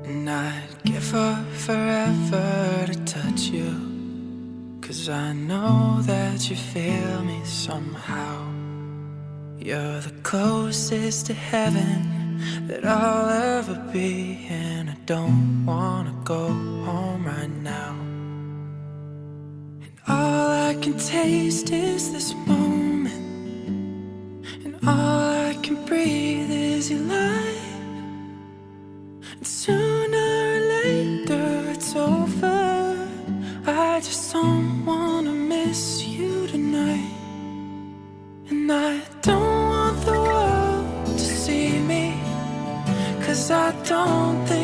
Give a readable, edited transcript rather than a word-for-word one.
And I'd give up forever to touch you, 'cause I know that you feel me somehow. You're the closest to heaven that I'll ever be, and I don't wanna go home right now. And all I can taste is this moment, and all I can breathe is your light. And sooner or later it's over. I just don't wanna miss you tonight. And I don't want the world to see me, 'cause I don't think